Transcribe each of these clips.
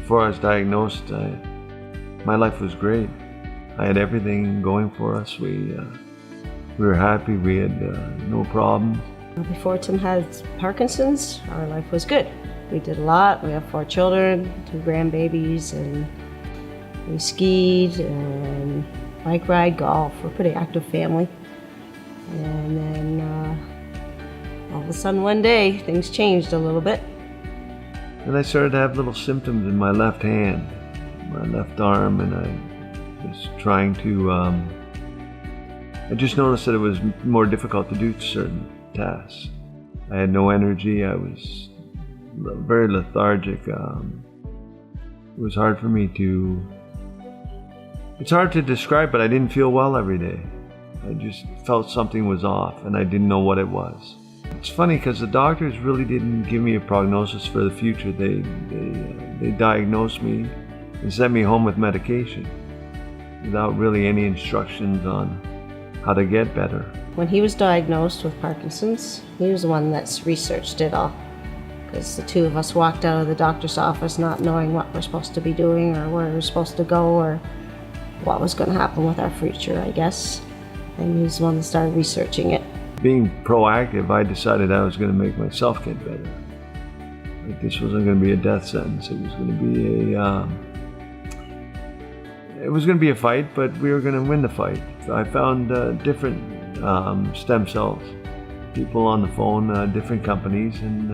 before I was diagnosed, my life was great. I had everything going for us. We were happy. We had no problems. Before Tim had Parkinson's, our life was good. We did a lot. We have 4 children, 2 grandbabies, and we skied and bike ride, golf. We're a pretty active family. And then all of a sudden one day, things changed a little bit. And I started to have little symptoms in my left hand, my left arm, and I was trying to, I just noticed that it was more difficult to do certain tasks. I had no energy. I was very lethargic. It was hard for me to, it's hard to describe, but I didn't feel well every day. I just felt something was off and I didn't know what it was. It's funny because the doctors really didn't give me a prognosis for the future. They diagnosed me and sent me home with medication without really any instructions on how to get better. When he was diagnosed with Parkinson's, he was the one that's researched it all. Because the 2 of us walked out of the doctor's office not knowing what we're supposed to be doing or where we're supposed to go or what was going to happen with our future, I guess. And he was the one that started researching it. Being proactive, I decided I was going to make myself get better. Like this wasn't going to be a death sentence. It was going to be a fight, but we were going to win the fight. So I found different stem cells, people on the phone, different companies, and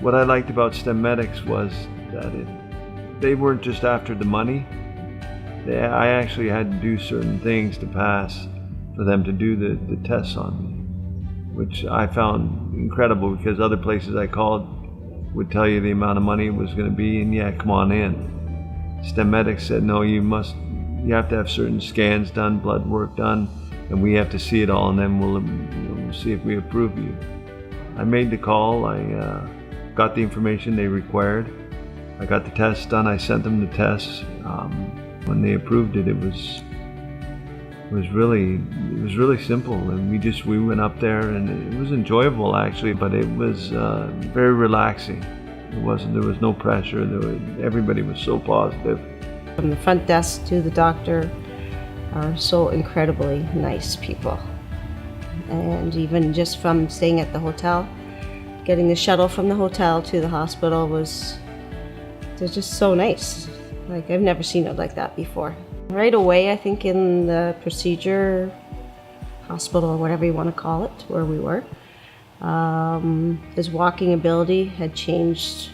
what I liked about Stemedix was that they weren't just after the money. I actually had to do certain things to pass for them to do the tests on me, which I found incredible because other places I called would tell you the amount of money it was going to be and yeah, come on in. Stemedix said, no, you have to have certain scans done, blood work done, and we have to see it all and then we'll see if we approve you. I made the call, I got the information they required, I got the tests done, I sent them the tests. When they approved it, it was really simple, and we went up there, and it was enjoyable actually, but it was very relaxing. There was no pressure. Everybody was so positive. From the front desk to the doctor are so incredibly nice people, and even just from staying at the hotel, getting the shuttle from the hotel to the hospital they're just so nice. Like, I've never seen it like that before. Right away, I think in the procedure hospital, or whatever you want to call it, where we were, his walking ability had changed,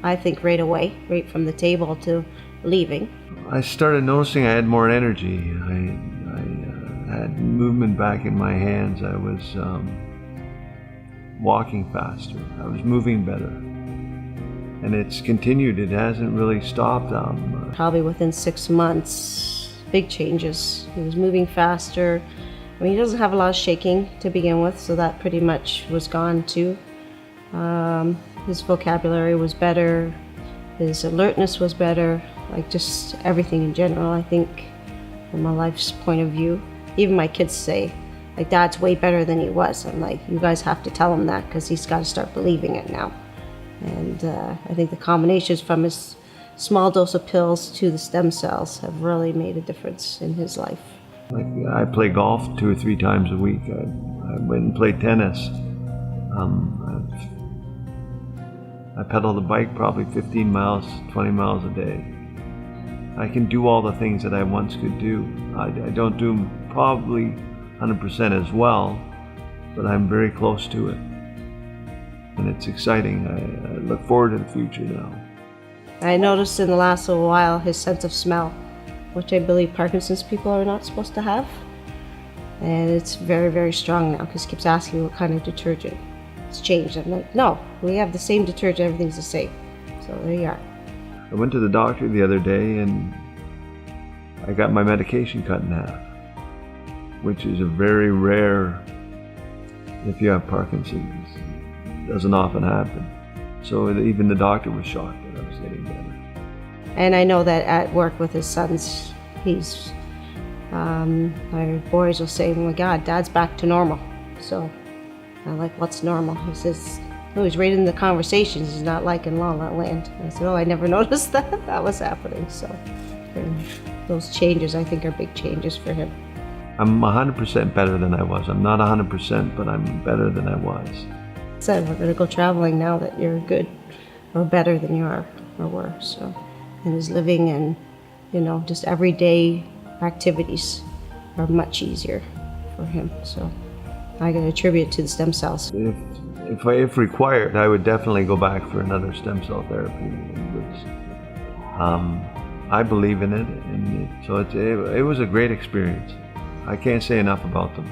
I think, right away, right from the table to leaving. I started noticing I had more energy. I had movement back in my hands. I was walking faster. I was moving better. And it's continued. It hasn't really stopped. Probably within 6 months, big changes. He was moving faster. I mean, he doesn't have a lot of shaking to begin with, so that pretty much was gone too. His vocabulary was better. His alertness was better. Like, just everything in general, I think, from my life's point of view. Even my kids say, like, Dad's way better than he was. I'm like, you guys have to tell him that because he's got to start believing it now. And I think the combinations from his small dose of pills to the stem cells have really made a difference in his life. Like, I play golf 2 or 3 times a week. I went and played tennis. I pedal the bike probably 15 miles, 20 miles a day. I can do all the things that I once could do. I don't do them probably 100% as well, but I'm very close to it. And it's exciting. I look forward to the future now. I noticed in the last little while his sense of smell, which I believe Parkinson's people are not supposed to have. And it's very, very strong now because he keeps asking what kind of detergent. It's changed. I'm like, no, we have the same detergent, everything's the same. So there you are. I went to the doctor the other day and I got my medication cut in half, which is a very rare, if you have Parkinson's. Doesn't often happen. So even the doctor was shocked that I was getting better. And I know that at work with his sons, my boys will say, oh my God, Dad's back to normal. So I'm like, what's normal? He says, Oh, he's right in the conversations. He's not like in La La Land. And I said, oh, I never noticed that was happening. So and those changes, I think, are big changes for him. I'm 100% better than I was. I'm not 100%, but I'm better than I was. I said, we're going to go traveling now that you're good or better than you are or were. So, and his living and, just everyday activities are much easier for him. So I can attribute it to the stem cells. If required, I would definitely go back for another stem cell therapy. I believe in it, and so it was a great experience. I can't say enough about them.